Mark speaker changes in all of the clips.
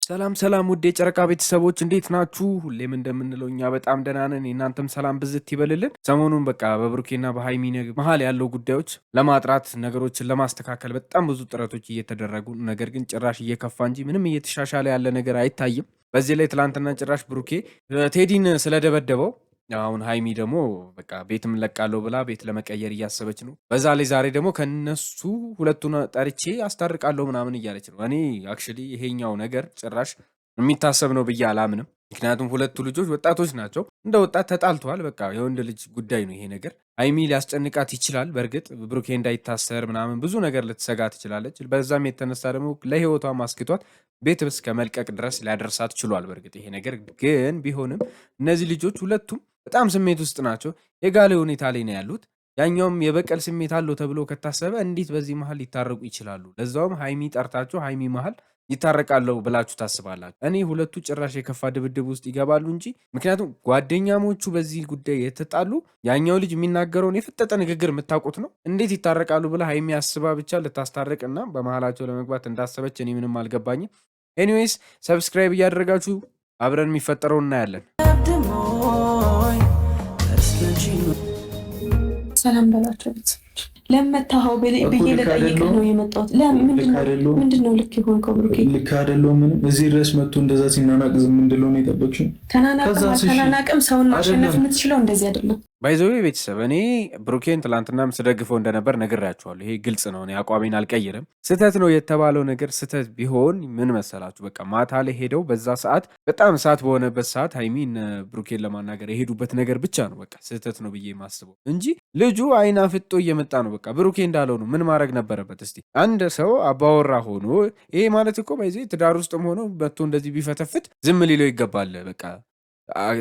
Speaker 1: ሰላም ሰላም ውድ የጨረቃ ቤተሰቦች እንዴት ናችሁ? ሁሌም እንደምንለው እኛ በጣም ደህና ነን። የእናንተም ሰላም ብዝት ይበልልን። ሰሞኑን በቃ በብሩኬና በሃይሚ መሀል ያለው ጉዳዮች ለማጥራት ነገሮችን ለማስተካከል በጣም ብዙ ጥረቶች እየተደረጉ ነገር ግን ጭራሽ እየከፋ እንጂ ምንም እየተሻሻለ ያለ ነገር አይታይም። በዚህ ላይ ትላንትና ጭራሽ ብሩኬ ቴዲን ስለደበደበው አሁን ሃይሚ ደግሞ በቃ ቤትም ለቃለሁ ብላ ቤት ለመቀየር እያሰበች ነው። በዛ ላይ ዛሬ ደግሞ ከነሱ ሁለቱን ጠርቼ አስታርቃለሁ ምናምን እያለች ነው። እኔ አክቹሊ ይሄኛው ነገር ጭራሽ የሚታሰብ ነው ብዬ አላምንም። ምክንያቱም ሁለቱ ልጆች ወጣቶች ናቸው። እንደ ወጣት ተጣልተዋል። በቃ የወንድ ልጅ ጉዳይ ነው ይሄ ነገር። ሃይሚ ሊያስጨንቃት ይችላል። በእርግጥ ብሩኬ እንዳይታሰር ምናምን ብዙ ነገር ልትሰጋ ትችላለች። በዛም የተነሳ ደግሞ ለህይወቷ ማስክቷት ቤት እስከ መልቀቅ ድረስ ሊያደርሳት ችሏል። በእርግጥ ይሄ ነገር ግን ቢሆንም እነዚህ ልጆች ሁለቱም በጣም ስሜት ውስጥ ናቸው። የጋለ ሁኔታ ላይ ነው ያሉት። ያኛውም የበቀል ስሜት አለው ተብሎ ከታሰበ እንዴት በዚህ መሀል ሊታረቁ ይችላሉ? ለዛውም ሃይሚ ጠርታቸው ሃይሚ መሀል ይታረቃለሁ ብላችሁ ታስባላችሁ? እኔ ሁለቱ ጭራሽ የከፋ ድብድብ ውስጥ ይገባሉ እንጂ ምክንያቱም ጓደኛሞቹ በዚህ ጉዳይ የተጣሉ ያኛው ልጅ የሚናገረውን የፈጠጠ ንግግር የምታውቁት ነው። እንዴት ይታረቃሉ ብላ ሃይሚ አስባ ብቻ ልታስታርቅና በመሀላቸው ለመግባት እንዳሰበች እኔ ምንም አልገባኝም። ኤኒዌይስ ሰብስክራይብ እያደረጋችሁ አብረን የሚፈጠረው እናያለን።
Speaker 2: ሰላም በላቸው ቤተሰቦች። ለመታኸው ብዬ ልጠይቅህ ነው የመጣሁት። ምንድን ነው ልክ የሆንከው ብሩኬ?
Speaker 3: ልክ አይደለሁም። ምንም እዚህ ድረስ መጥቶ እንደዛ ሲናናቅ ዝም እንድለው ነው የጠበቅሽው?
Speaker 2: ተናናቅም ሰውን ማሸነፍ የምትችለው እንደዚህ አይደለም።
Speaker 1: ባይዘዌ ቤተሰብ እኔ ብሩኬን ትላንትናም ስደግፈው እንደነበር ነግሬያቸዋለሁ። ይሄ ግልጽ ነው። እኔ አቋሜን አልቀይርም። ስህተት ነው የተባለው ነገር ስህተት ቢሆን ምን መሰላችሁ፣ በቃ ማታ ላይ ሄደው በዛ ሰዓት በጣም ሰዓት በሆነበት ሰዓት ሃይሚን ብሩኬን ለማናገር የሄዱበት ነገር ብቻ ነው በቃ ስህተት ነው ብዬ የማስበው እንጂ ልጁ አይና ፍጦ እየመጣ ነው። በቃ ብሩኬ እንዳለው ነው። ምን ማድረግ ነበረበት? እስቲ አንድ ሰው አባወራ ሆኖ ይሄ ማለት እኮ ባይዘ ትዳር ውስጥም ሆኖ መጥቶ እንደዚህ ቢፈተፍት ዝም ሊለው ይገባል። በቃ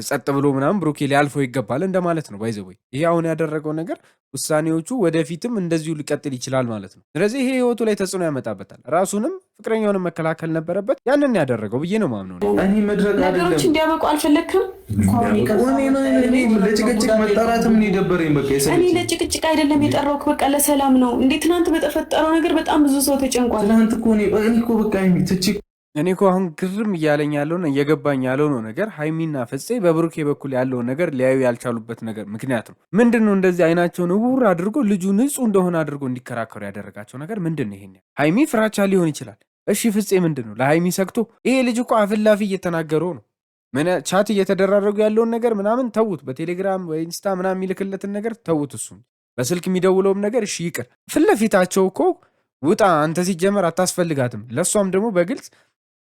Speaker 1: ጸጥ ብሎ ምናምን ብሩኬ ሊያልፈው ይገባል እንደማለት ነው። ባይዘወይ ይሄ አሁን ያደረገው ነገር ውሳኔዎቹ ወደፊትም እንደዚሁ ሊቀጥል ይችላል ማለት ነው። ስለዚህ ይሄ ህይወቱ ላይ ተጽዕኖ ያመጣበታል። ራሱንም ፍቅረኛውንም መከላከል ነበረበት። ያንን ያደረገው ብዬ ነው ማምነው።
Speaker 2: ነገሮች እንዲያበቁ አልፈለግክም?
Speaker 3: ለጭቅጭቅ መጣራትም የደበረኝ በቃ
Speaker 2: እኔ ለጭቅጭቅ አይደለም የጠራሁት፣ በቃ ለሰላም ነው። እንዴ ትናንት በተፈጠረው ነገር በጣም ብዙ ሰው ተጨንቋል።
Speaker 3: ትናንት እኮ በቃ
Speaker 1: እኔ እኮ አሁን ግርም እያለኝ ያለውና እየገባኝ ያለው ነው ነገር ሃይሚና ፍፄ በብሩኬ በኩል ያለውን ነገር ሊያዩ ያልቻሉበት ነገር ምክንያት ነው ምንድን ነው? እንደዚህ አይናቸውን እውር አድርጎ ልጁ ንጹህ እንደሆነ አድርጎ እንዲከራከሩ ያደረጋቸው ነገር ምንድን ነው? ይሄን ሃይሚ ፍራቻ ሊሆን ይችላል። እሺ ፍፄ ምንድን ነው ለሃይሚ ሰግቶ? ይሄ ልጅ እኮ አፍላፊ እየተናገረው ነው። ቻት እየተደራረጉ ያለውን ነገር ምናምን ተዉት። በቴሌግራም በኢንስታ ምናምን የሚልክለትን ነገር ተዉት። እሱም በስልክ የሚደውለውም ነገር እሺ ይቅር። ፊት ለፊታቸው እኮ ውጣ አንተ ሲጀመር አታስፈልጋትም። ለእሷም ደግሞ በግልጽ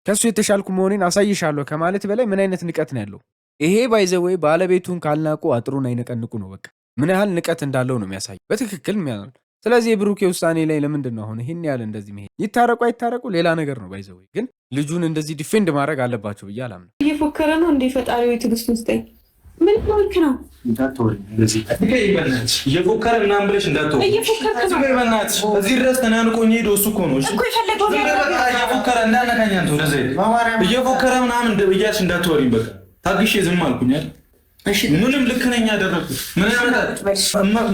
Speaker 1: ከሱ የተሻልኩ መሆኔን አሳይሻለሁ ከማለት በላይ ምን አይነት ንቀት ነው ያለው? ይሄ ባይዘወይ ባለቤቱን ካልናቁ አጥሩን አይነቀንቁ ነው። በቃ ምን ያህል ንቀት እንዳለው ነው የሚያሳይ በትክክል የሚያል። ስለዚህ የብሩኬ ውሳኔ ላይ ለምንድን ነው አሁን ይሄን ያህል እንደዚህ መሄድ? ይታረቁ አይታረቁ ሌላ ነገር ነው። ባይዘወይ ግን ልጁን እንደዚህ ዲፌንድ ማድረግ አለባቸው ብዬ አላምንም።
Speaker 2: እየፎከረ ነው እንደ ፈጣሪው ትዕግስት ውስጠኝ ምን ልክ ነው
Speaker 3: እየፎከረ ምናምን ብለሽ እንዳትወሪ። እዚህ ድረስ ተናንቆኝ ሄዶ እሱ እኮ ነው እየፎከረ እንዳነካኝ አንተ ወደዚህ እየፎከረ ምናምን እያልሽ እንዳትወሪኝ። በቃ ታግሼ ዝም አልኩኛል። ምንም ልክ ነኝ ያደረኩት ምን ያመጣል?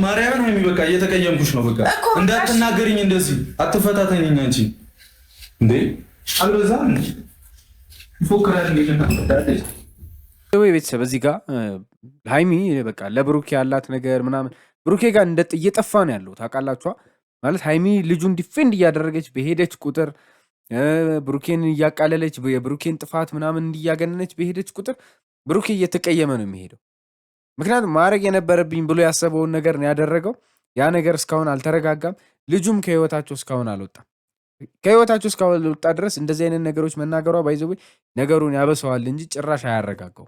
Speaker 3: ማርያምን ሃይሚ በቃ እየተቀየምኩሽ ነው። በቃ እንዳትናገሪኝ፣ እንደዚህ አትፈታተኝኝ አንቺ እንዴ አልበዛም? ይፎክራል እንዴ
Speaker 1: ወይ ቤተሰብ እዚህ ጋር ሃይሚ በቃ ለብሩኬ ያላት ነገር ምናምን ብሩኬ ጋር እየጠፋ ነው ያለው ታውቃላችኋ። ማለት ሃይሚ ልጁን ዲፌንድ እያደረገች በሄደች ቁጥር ብሩኬን እያቃለለች የብሩኬን ጥፋት ምናምን እንዲያገነነች በሄደች ቁጥር ብሩኬ እየተቀየመ ነው የሚሄደው። ምክንያቱም ማድረግ የነበረብኝ ብሎ ያሰበውን ነገር ነው ያደረገው። ያ ነገር እስካሁን አልተረጋጋም። ልጁም ከህይወታቸው እስካሁን አልወጣም። ከህይወታቸው እስካሁን አልወጣ ድረስ እንደዚህ አይነት ነገሮች መናገሯ ባይዘው ነገሩን ያበሰዋል እንጂ ጭራሽ አያረጋጋው።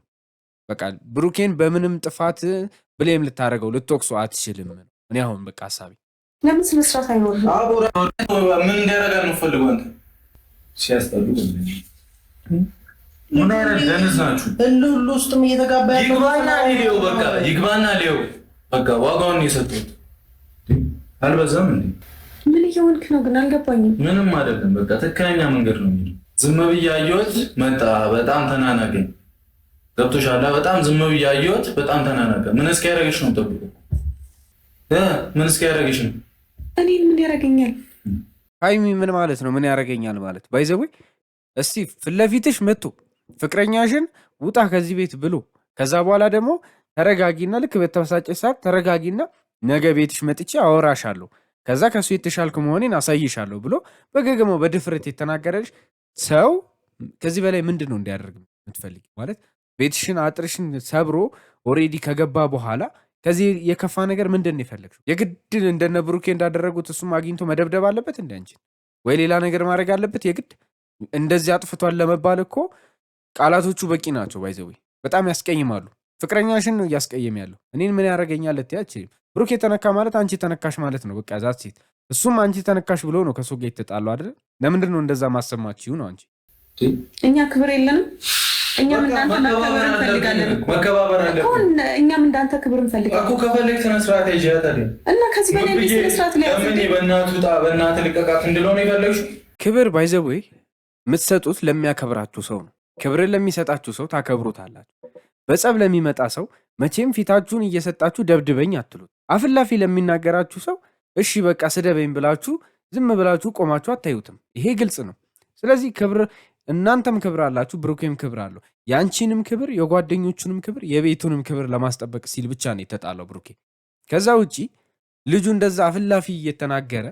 Speaker 1: በቃ ብሩኬን በምንም ጥፋት ብሌም ልታረገው ልትወቅሶ አትችልም። እኔ አሁን በቃ ሐሳቢ
Speaker 2: ለምን ስነስርዓት አይኖርም?
Speaker 3: ምን እንዲያረጋ ነው ፈልገው አንተ ሲያስጠሉ ምን አይነት ደንስ ናችሁ?
Speaker 2: ሁሉ ውስጥም እየተጋባ ያለው
Speaker 3: ይግባና ሊው በቃ ዋጋውን የሰጡት አልበዛም እንዴ?
Speaker 2: ምን እየሆንክ ነው ግን አልገባኝም።
Speaker 3: ምንም አይደለም። በቃ ትክክለኛ መንገድ ነው የሚለው። ዝም ብዬ አየሁት መጣ። በጣም ተናናገኝ። ገብቶሻል? በጣም ዝም ብዬ አየሁት በጣም ተናናገ። ምን እስኪያደርግሽ ነው? ጠብቁ ምን እስኪያደርግሽ ነው?
Speaker 2: እኔ ምን ያደርገኛል?
Speaker 1: ሃይሚ ምን ማለት ነው? ምን ያደርገኛል ማለት ባይዘው እስቲ ፊት ለፊትሽ መጥቶ ፍቅረኛሽን ውጣ ከዚህ ቤት ብሎ ከዛ በኋላ ደግሞ ተረጋጊና ልክ በተበሳጨሽ ሰዓት ተረጋጊና ነገ ቤትሽ መጥቼ አወራሻለሁ ከዛ ከሱ የተሻልክ መሆኔን አሳይሻለሁ ብሎ በገገመው በድፍረት የተናገረልሽ ሰው ከዚህ በላይ ምንድን ነው እንዲያደርግ የምትፈልጊ? ማለት ቤትሽን አጥርሽን ሰብሮ ኦሬዲ ከገባ በኋላ ከዚህ የከፋ ነገር ምንድን ነው የፈለግሽው? የግድ እንደነ ብሩኬ እንዳደረጉት እሱም አግኝቶ መደብደብ አለበት እንደ አንቺ ወይ ሌላ ነገር ማድረግ አለበት? የግድ እንደዚህ አጥፍቷል ለመባል እኮ ቃላቶቹ በቂ ናቸው። ባይዘዌ በጣም ያስቀይማሉ። ፍቅረኛሽን ነው እያስቀየም ያለው። እኔን ምን ያደረገኛል ልትያች ብሩኬ ተነካ ማለት አንቺ ተነካሽ ማለት ነው። በቃ ዛት ሴት እሱም አንቺ ተነካሽ ብሎ ነው ከሱ ጋር የተጣሉ አይደል? ለምንድን ነው እንደዛ ማሰማችው ነው? አንቺ
Speaker 2: እኛ ክብር የለንም? እኛም እንዳንተ መከበር እንፈልጋለን።
Speaker 3: መከባበር አለ እኮ
Speaker 2: እኛም እንዳንተ ክብር እንፈልጋለን
Speaker 3: እኮ። ከፈለክ ስነ ስርዓት ይያታ
Speaker 2: እና ከዚህ በላይ ስነ ስርዓት ላይ
Speaker 3: ለምን በእናቱ ጣ በእናት ልቀቃት እንደሆነ ይፈልግሽ።
Speaker 1: ክብር ባይዘው የምትሰጡት ለሚያከብራችሁ ሰው ነው። ክብርን ለሚሰጣችሁ ሰው ታከብሩታላችሁ። በጸብ ለሚመጣ ሰው መቼም ፊታችሁን እየሰጣችሁ ደብድበኝ አትሉት። አፍላፊ ለሚናገራችሁ ሰው እሺ በቃ ስደበኝ ብላችሁ ዝም ብላችሁ ቆማችሁ አታዩትም። ይሄ ግልጽ ነው። ስለዚህ ክብር እናንተም ክብር አላችሁ፣ ብሩኬም ክብር አለው። ያንቺንም ክብር የጓደኞቹንም ክብር የቤቱንም ክብር ለማስጠበቅ ሲል ብቻ ነው የተጣለው ብሩኬ። ከዛ ውጪ ልጁ እንደዛ አፍላፊ እየተናገረ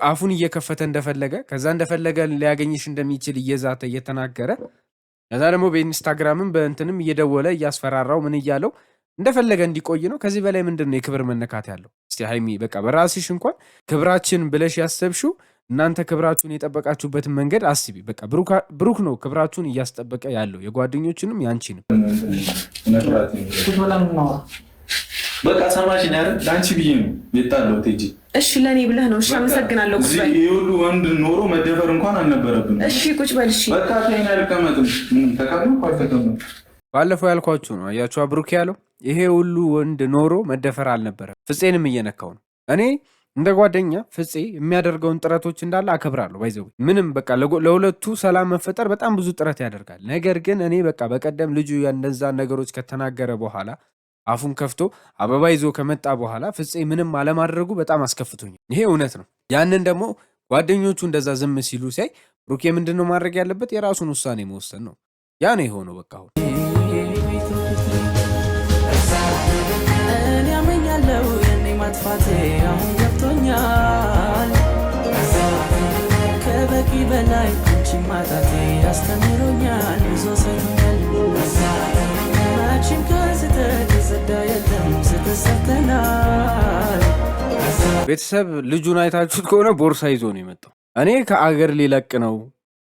Speaker 1: አፉን እየከፈተ እንደፈለገ ከዛ እንደፈለገ ሊያገኝሽ እንደሚችል እየዛተ እየተናገረ ከዛ ደግሞ በኢንስታግራምም በእንትንም እየደወለ እያስፈራራው ምን እያለው እንደፈለገ እንዲቆይ ነው። ከዚህ በላይ ምንድን ነው የክብር መነካት ያለው? እስቲ ሀይሚ በቃ በራስሽ እንኳን ክብራችን ብለሽ ያሰብሽው እናንተ ክብራችሁን የጠበቃችሁበትን መንገድ አስቢ። በቃ ብሩክ ነው ክብራችሁን እያስጠበቀ ያለው የጓደኞችንም ያንቺንም።
Speaker 3: በቃ ሰማሽኝ አይደል? ለአንቺ ብዬ ነው የጣለው ቴጂ።
Speaker 2: እሺ ለኔ ብለህ ነው። እሺ አመሰግናለሁ። ቁጭ በል።
Speaker 3: ይሄ ሁሉ ወንድ ኖሮ መደፈር እንኳን አልነበረብንም።
Speaker 2: እሺ ቁጭ በል። እሺ
Speaker 3: በቃ ተይና ልቀመጥም። ምን ተቀመጥ አልተቀመጥ።
Speaker 1: ባለፈው ያልኳችሁ ነው አያችሁ፣ ብሩክ ያለው ይሄ ሁሉ ወንድ ኖሮ መደፈር አልነበረም። ፍፄንም እየነካው ነው። እኔ እንደ ጓደኛ ፍፄ የሚያደርገውን ጥረቶች እንዳለ አከብራለሁ። ባይዘው ምንም በቃ ለሁለቱ ሰላም መፈጠር በጣም ብዙ ጥረት ያደርጋል። ነገር ግን እኔ በቃ በቀደም ልጁ እንደዛ ነገሮች ከተናገረ በኋላ አፉን ከፍቶ አበባ ይዞ ከመጣ በኋላ ፍፄ ምንም አለማድረጉ በጣም አስከፍቶኛል። ይሄ እውነት ነው። ያንን ደግሞ ጓደኞቹ እንደዛ ዝም ሲሉ ሲያይ ብሩኬ ምንድነው ማድረግ ያለበት? የራሱን ውሳኔ መወሰን ነው። ያ ነው የሆነው። በቃ አሁን
Speaker 4: እኔ አመኛለሁ የኔ ማጥፋቴ አሁን ገብቶኛል። ከበቂ በላይ አንቺ ማጣቴ ያስተምሮኛል፣ ብዙ ሰጥቶኛል። መቼም ከስተት የጸዳ የለም ስተሰርተናል።
Speaker 1: ቤተሰብ ልጁን አይታችሁት ከሆነ ቦርሳ ይዞ ነው የመጣው። እኔ ከአገር ሊለቅ ነው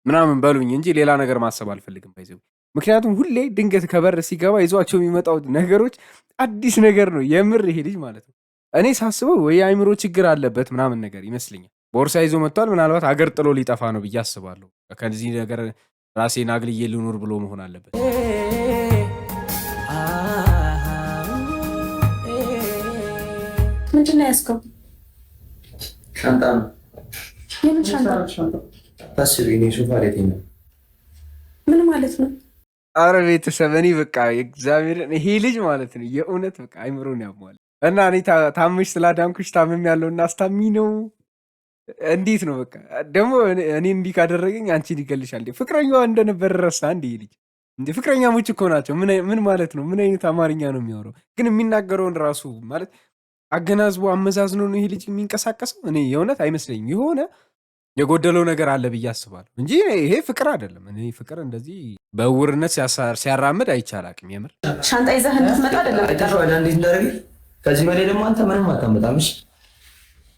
Speaker 1: ምናምን በሉኝ እንጂ ሌላ ነገር ማሰብ አልፈልግም። ባይዘው ምክንያቱም ሁሌ ድንገት ከበር ሲገባ ይዟቸው የሚመጣው ነገሮች አዲስ ነገር ነው። የምር ይሄ ልጅ ማለት ነው እኔ ሳስበው ወይ አይምሮ ችግር አለበት ምናምን ነገር ይመስለኛል። ቦርሳ ይዞ መጥቷል። ምናልባት አገር ጥሎ ሊጠፋ ነው ብዬ አስባለሁ። ከዚህ ነገር ራሴን አግልዬ ልኑር ብሎ መሆን አለበት።
Speaker 2: ምንድን ነው ያዝከው?
Speaker 3: ሻንጣ ነው።
Speaker 2: የምን ሻንጣ?
Speaker 3: ታስቢ ነው ሶፋ ላይ ነው።
Speaker 2: ምን ማለት ነው?
Speaker 1: አረ ቤተሰብ እኔ በቃ እግዚአብሔርን ይሄ ልጅ ማለት ነው የእውነት በቃ አይምሮን ያሟል። እና እኔ ታምሽ ስላዳንኩሽ ታምም ያለው እና አስታሚ ነው። እንዴት ነው በቃ ደግሞ እኔ እንዲህ ካደረገኝ አንቺን ይገልሻል። ፍቅረኛዋ እንደነበር ረሳ እንዴ ልጅ? እንዴ ፍቅረኛሞች እኮ ናቸው። ምን ማለት ነው? ምን አይነት አማርኛ ነው የሚያወራው? ግን የሚናገረውን ራሱ ማለት አገናዝቦ አመዛዝኖ ነው ይሄ ልጅ የሚንቀሳቀሰው። እኔ የእውነት አይመስለኝም። የሆነ የጎደለው ነገር አለ ብዬ አስባለሁ እንጂ ይሄ ፍቅር አይደለም። እኔ ፍቅር እንደዚህ በእውርነት ሲያራምድ አይቻል አቅም የምር
Speaker 2: ሻንጣ ይዘህ እንድትመጣ አይደለም።
Speaker 5: ከዚህ በላይ ደግሞ አንተ ምንም አታመጣም። እሺ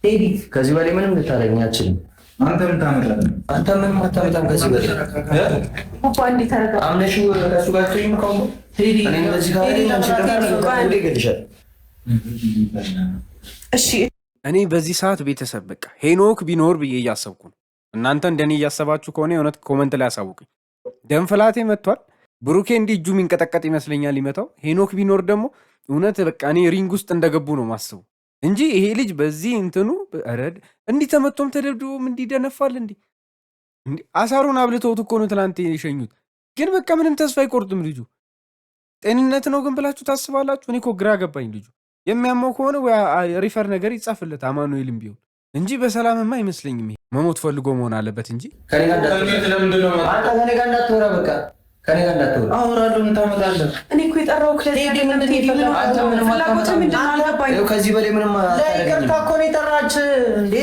Speaker 5: ቴዲ፣ ከዚህ በላይ ምንም ልታረኝ አትችልም።
Speaker 3: አንተ ምን ታመጣለህ?
Speaker 5: አንተ ምንም አታመጣም። ከዚህ በላይ
Speaker 2: እኮ አንዴ ተረጋ።
Speaker 5: አምነሽ ከሱ ጋር ትይም ቴዲ፣ እኔ እንደዚህ ካለኝ አንቺ ደግሞ ይገልሻል።
Speaker 2: እሺ
Speaker 1: እኔ በዚህ ሰዓት ቤተሰብ በቃ ሄኖክ ቢኖር ብዬ እያሰብኩ ነው። እናንተ እንደኔ እያሰባችሁ ከሆነ የእውነት ኮመንት ላይ ያሳውቁኝ። ደንፍላቴ መጥቷል። ብሩኬ እንዲህ እጁ የሚንቀጠቀጥ ይመስለኛል ሊመታው። ሄኖክ ቢኖር ደግሞ እውነት በቃ እኔ ሪንግ ውስጥ እንደገቡ ነው ማስቡ እንጂ ይሄ ልጅ በዚህ እንትኑ ረድ እንዲህ ተመቶም ተደብድቦም እንዲደነፋል እንዲህ አሳሩን አብልተውት እኮ ነው ትላንት የሸኙት። ግን በቃ ምንም ተስፋ አይቆርጥም ልጁ። ጤንነት ነው ግን ብላችሁ ታስባላችሁ? እኔ እኮ ግራ ገባኝ ልጁ። የሚያመው ከሆነ ሪፈር ነገር ይጻፍለት አማኑኤልም ቢሆን እንጂ በሰላምማ አይመስለኝም ይሄ መሞት ፈልጎ መሆን አለበት እንጂ
Speaker 5: ከኔ ጋር እንዳትወራ በቃ ከኔ ጋር እንዳትወራ።
Speaker 3: አውራለሁ ምን ታመጣለህ?
Speaker 2: እኔ እኮ የጠራሁህ
Speaker 5: ከዚህ በላይ ምንም ይቅርታ እኮ ነው የጠራች እንዴ።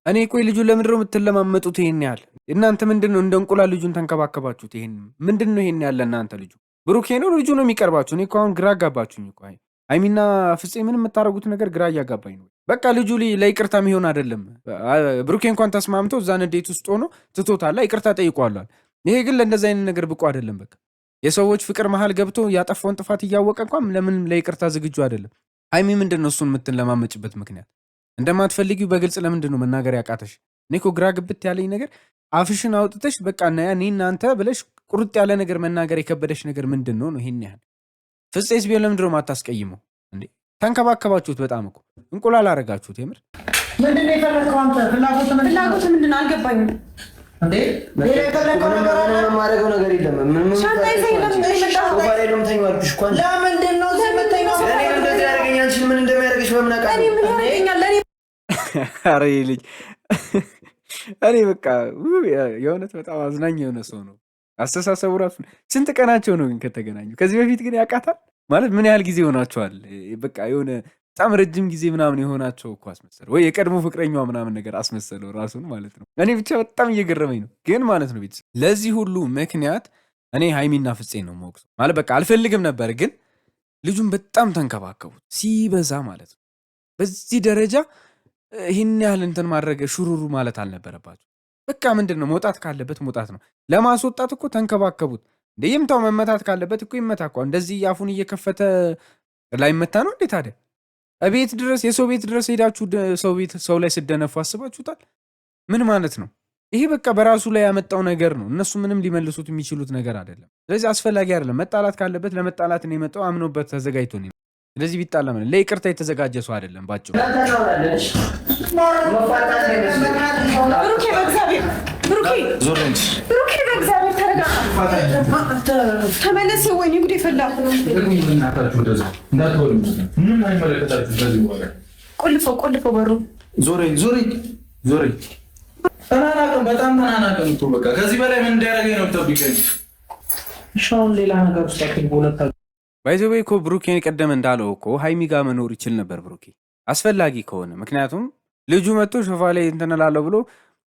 Speaker 1: እኔ ቆይ ልጁን ለምንድነው የምትለማመጡት? ይሄን ያህል እናንተ ምንድነው እንደ እንቁላል ልጁን ተንከባከባችሁት? ይሄን ምንድነው ይሄን ያለ እናንተ ልጁ ብሩኬ ነው ልጁ ነው የሚቀርባችሁ? እኔ እኮ አሁን ግራ አጋባችሁኝ እኮ ሀይሚና ፍፄ ምን የምታደርጉት ነገር ግራ እያጋባኝ ነው። በቃ ልጁ ለይቅርታ የሚሆን አይደለም። ብሩኬ እንኳን ተስማምቶ እዛ ንዴት ውስጥ ሆኖ ትቶታል፣ ይቅርታ ጠይቋሏል። ይሄ ግን ለእንደዚህ አይነት ነገር ብቁ አይደለም። በቃ የሰዎች ፍቅር መሀል ገብቶ ያጠፋውን ጥፋት እያወቀ እንኳን ለምን ለይቅርታ ዝግጁ አይደለም? ሀይሚ ምንድን ነው እሱን የምትለማመጭበት ምክንያት? እንደማትፈልጊው በግልጽ ለምንድን ነው መናገር ያቃተሽ? እኔ እኮ ግራ ግብት ያለኝ ነገር አፍሽን አውጥተሽ በቃ እኔ እናንተ ብለሽ ቁርጥ ያለ ነገር መናገር የከበደሽ ነገር ምንድን ነው? ይሄን ያህል ፍፄስ ቢሆን ለምንድን ነው የማታስቀይመው እንዴ? ተንከባከባችሁት፣ በጣም እኮ እንቁላል አረጋችሁት። የምር
Speaker 5: ምንድን ነው የፈለግከው አንተ? ፍላጎት
Speaker 2: ምንድን ነው አልገባኝም
Speaker 5: እንዴ? ሌላ የፈለግከው ነገር አለ? የማደርገው ነገር የለም። ምን
Speaker 2: ሻንጣ ይዘኝ ለምንድን ነው የመጣኸው?
Speaker 5: ሶፋ ላይ ነው የምተኛው አልኩሽ እኮ። ለምንድን ነው እዚህ የምተኛው? እኔ እንደዚህ ያደርገኛል ሲል ምን እንደሚያደርግሽ በምን አውቃለሁ?
Speaker 2: እኔ ምን ያደርገኛል? ለኔ
Speaker 1: ኧረ ይሄ ልጅ እኔ በቃ የእውነት በጣም አዝናኝ የሆነ ሰው ነው። አስተሳሰቡ ራሱ ስንት ቀናቸው ነው ግን ከተገናኙ? ከዚህ በፊት ግን ያውቃታል ማለት ምን ያህል ጊዜ ሆናቸዋል? በቃ የሆነ በጣም ረጅም ጊዜ ምናምን የሆናቸው እኮ አስመሰለው፣ ወይ የቀድሞ ፍቅረኛዋ ምናምን ነገር አስመሰለው ራሱን ማለት ነው። እኔ ብቻ በጣም እየገረመኝ ነው ግን ማለት ነው። ቤተሰብ ለዚህ ሁሉ ምክንያት እኔ ሀይሚና ፍፄ ነው የማወቅሰው ማለት በቃ አልፈልግም ነበር፣ ግን ልጁን በጣም ተንከባከቡት ሲበዛ ማለት ነው። በዚህ ደረጃ ይህን ያህል እንትን ማድረግ ሹሩሩ ማለት አልነበረባቸው። በቃ ምንድን ነው መውጣት ካለበት መውጣት ነው። ለማስወጣት እኮ ተንከባከቡት። እንደ ይምታው መመታት ካለበት እኮ ይመታ እኮ። እንደዚህ አፉን እየከፈተ ላይመታ ነው እንዴ ታዲያ? ቤት ድረስ የሰው ቤት ድረስ ሄዳችሁ ሰው ላይ ስደነፉ አስባችሁታል? ምን ማለት ነው ይሄ? በቃ በራሱ ላይ ያመጣው ነገር ነው። እነሱ ምንም ሊመልሱት የሚችሉት ነገር አይደለም። ስለዚህ አስፈላጊ አይደለም። መጣላት ካለበት ለመጣላት ነው የመጣው፣ አምኖበት ተዘጋጅቶ ነው። ስለዚህ ቢጣላ ማለት ለይቅርታ የተዘጋጀ ሰው አይደለም ባጭሩ።
Speaker 2: ብሩኬ በእግዚአብሔር ተመለስ። ወይኔ ጉዴ ፈላ። ቆልፈው በሩ።
Speaker 3: ዞሬ ተናናቅም፣ በጣም ተናናቅም እኮ በቃ ከዚህ በላይ ምን እንዲያደርገኝ ነው የምጠብቀኝ?
Speaker 5: ሻውን ሌላ ነገር ውስጥ ሁለታ
Speaker 1: ባይዘዌ እኮ ብሩኬን ቀደም እንዳለው እኮ ሀይሚ ጋር መኖር ይችል ነበር ብሩኬ አስፈላጊ ከሆነ። ምክንያቱም ልጁ መጥቶ ሾፋ ላይ እንትን እላለሁ ብሎ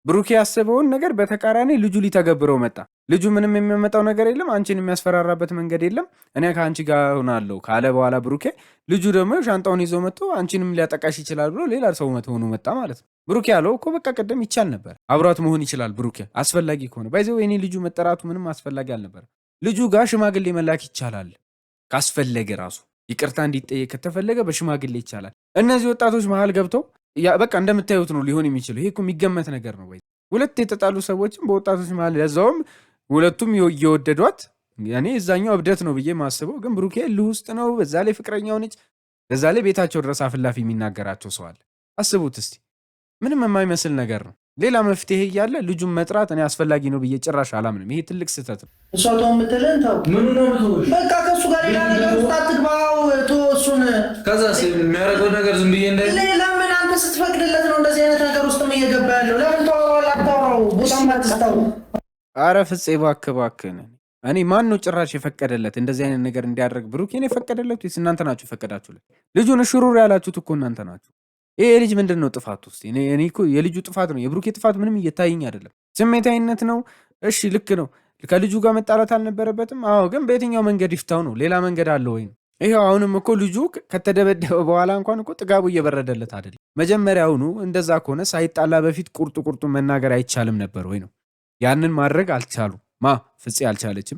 Speaker 1: ብሩኬ ያስበውን ነገር በተቃራኒ ልጁ ሊተገብረው መጣ። ልጁ ምንም የሚያመጣው ነገር የለም፣ አንቺን የሚያስፈራራበት መንገድ የለም፣ እኔ ከአንቺ ጋር ሆናለሁ ካለ በኋላ ብሩኬ ልጁ ደግሞ ሻንጣውን ይዞ መጥቶ አንቺንም ሊያጠቃሽ ይችላል ብሎ ሌላ ሰው ሆኖ መጣ ማለት ነው። ብሩኬ ያለው እኮ በቃ ቀደም ይቻል ነበር፣ አብሯት መሆን ይችላል ብሩኬ አስፈላጊ ከሆነ። ባይዘዌ እኔ ልጁ መጠራቱ ምንም አስፈላጊ አልነበረ። ልጁ ጋር ሽማግሌ መላክ ይቻላል ካስፈለገ፣ ራሱ ይቅርታ እንዲጠየቅ ከተፈለገ በሽማግሌ ይቻላል። እነዚህ ወጣቶች መሀል ገብተው በቃ እንደምታዩት ነው ሊሆን የሚችለው። ይሄ እኮ የሚገመት ነገር ነው። ሁለት የተጣሉ ሰዎችም በወጣቶች መሀል ለዛውም ሁለቱም እየወደዷት፣ እኔ እዛኛው እብደት ነው ብዬ ማስበው። ግን ብሩኬ ልህ ውስጥ ነው፣ በዛ ላይ ፍቅረኛው ነች፣ በዛ ላይ ቤታቸው ድረስ አፍላፊ የሚናገራቸው ሰው አለ። አስቡት እስቲ፣ ምንም የማይመስል ነገር ነው። ሌላ መፍትሄ እያለ ልጁን መጥራት እኔ አስፈላጊ ነው ብዬ ጭራሽ አላምንም። ይሄ ትልቅ ስህተት ነው።
Speaker 5: እሷ ተው የምትለን ተው፣ ምኑ ነው የምትሆን? በቃ ከእሱ ጋር ሌላ ነገር ውስጥ አትግባው፣ ተው እሱን።
Speaker 3: ከዛ የሚያደርገው ነገር ዝም ብዬ
Speaker 5: ለምን አንተ ስትፈቅድለት ነው እንደዚህ አይነት ነገር ውስጥም እየገባ ያለው? ለምን ተዋዋል? አታውራው፣ ቦታም አትስታው።
Speaker 1: አረ ፍፄ እባክህ እኔ ማን ነው ጭራሽ የፈቀደለት እንደዚህ አይነት ነገር እንዲያደርግ? ብሩኬን የፈቀደለት ወይስ እናንተ ናችሁ የፈቀዳችሁለት? ልጁን ሽሩር ያላችሁት እኮ እናንተ ናችሁ። ይሄ ልጅ ምንድን ነው ጥፋቱ? ውስጥ እኔ እኮ የልጁ ጥፋት ነው፣ የብሩኬ ጥፋት ምንም እየታየኝ አይደለም። ስሜታዊነት ነው። እሺ ልክ ነው፣ ከልጁ ጋር መጣላት አልነበረበትም። አዎ፣ ግን በየትኛው መንገድ ይፍታው ነው? ሌላ መንገድ አለ ወይ ነው? ይሄው አሁንም እኮ ልጁ ከተደበደበ በኋላ እንኳን እኮ ጥጋቡ እየበረደለት አይደለም። መጀመሪያውኑ እንደዛ ከሆነ ሳይጣላ በፊት ቁርጡን መናገር አይቻልም ነበር ወይ ነው? ያንን ማድረግ አልቻሉም። ፍፄ አልቻለችም፣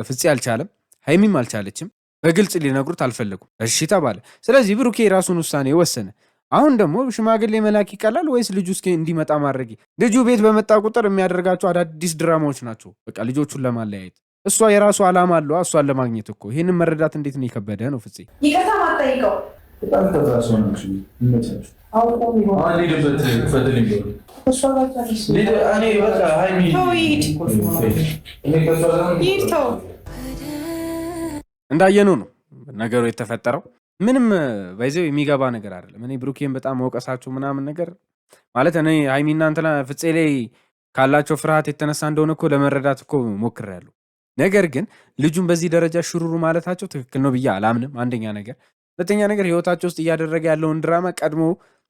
Speaker 1: ፍፄ አልቻለም፣ ሀይሚም አልቻለችም። በግልጽ ሊነግሩት አልፈለጉም። እሺ ተባለ። ስለዚህ ብሩኬ የራሱን ውሳኔ ወሰነ። አሁን ደግሞ ሽማግሌ መላክ ይቀላል ወይስ ልጁ እስኪ እንዲመጣ ማድረግ? ልጁ ቤት በመጣ ቁጥር የሚያደርጋቸው አዳዲስ ድራማዎች ናቸው፣ በቃ ልጆቹን ለማለያየት። እሷ የራሱ ዓላማ አለው እሷን ለማግኘት እኮ። ይህንን መረዳት እንዴት ነው የከበደ ነው ፍፄ።
Speaker 2: ይቅርታ ማጠይቀው
Speaker 1: እንዳየኑ ነው ነገሩ የተፈጠረው። ምንም ባይዘው የሚገባ ነገር አይደለም። እኔ ብሩኬን በጣም መውቀሳችሁ ምናምን ነገር ማለት እኔ ሃይሚና እንትና ፍፄ ላይ ካላቸው ፍርሃት የተነሳ እንደሆነ እኮ ለመረዳት እኮ ሞክሬያለሁ። ነገር ግን ልጁን በዚህ ደረጃ ሽሩሩ ማለታቸው ትክክል ነው ብዬ አላምንም። አንደኛ ነገር፣ ሁለተኛ ነገር ህይወታቸው ውስጥ እያደረገ ያለውን ድራማ ቀድሞ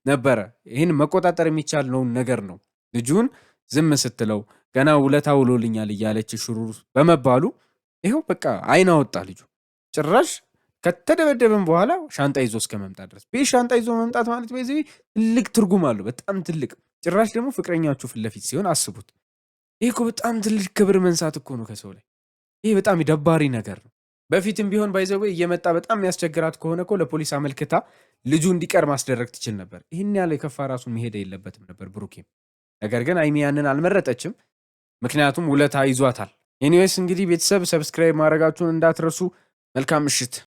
Speaker 1: ነበረ። ይህን መቆጣጠር የሚቻለውን ነገር ነው። ልጁን ዝም ስትለው ገና ውለታ ውሎልኛል እያለች ሽሩሩ በመባሉ ይኸው በቃ አይን አወጣ ልጁ። ጭራሽ ከተደበደብን በኋላ ሻንጣ ይዞ እስከ መምጣት ድረስ። ቤት ሻንጣ ይዞ መምጣት ማለት በዚህ ትልቅ ትርጉም አለው፣ በጣም ትልቅ። ጭራሽ ደግሞ ፍቅረኛችሁ ፊት ለፊት ሲሆን አስቡት። ይህ እኮ በጣም ትልቅ ክብር መንሳት እኮ ነው ከሰው ላይ። ይህ በጣም ደባሪ ነገር ነው። በፊትም ቢሆን ባይዘዌ እየመጣ በጣም የሚያስቸግራት ከሆነ እኮ ለፖሊስ አመልክታ ልጁ እንዲቀር ማስደረግ ትችል ነበር። ይህን ያለ የከፋ ራሱን መሄድ የለበትም ነበር ብሩኬም። ነገር ግን ሃይሚ ያንን አልመረጠችም፣ ምክንያቱም ውለታ ይዟታል። ኤኒዌይስ እንግዲህ ቤተሰብ ሰብስክራይብ ማድረጋችሁን እንዳትረሱ። መልካም ምሽት።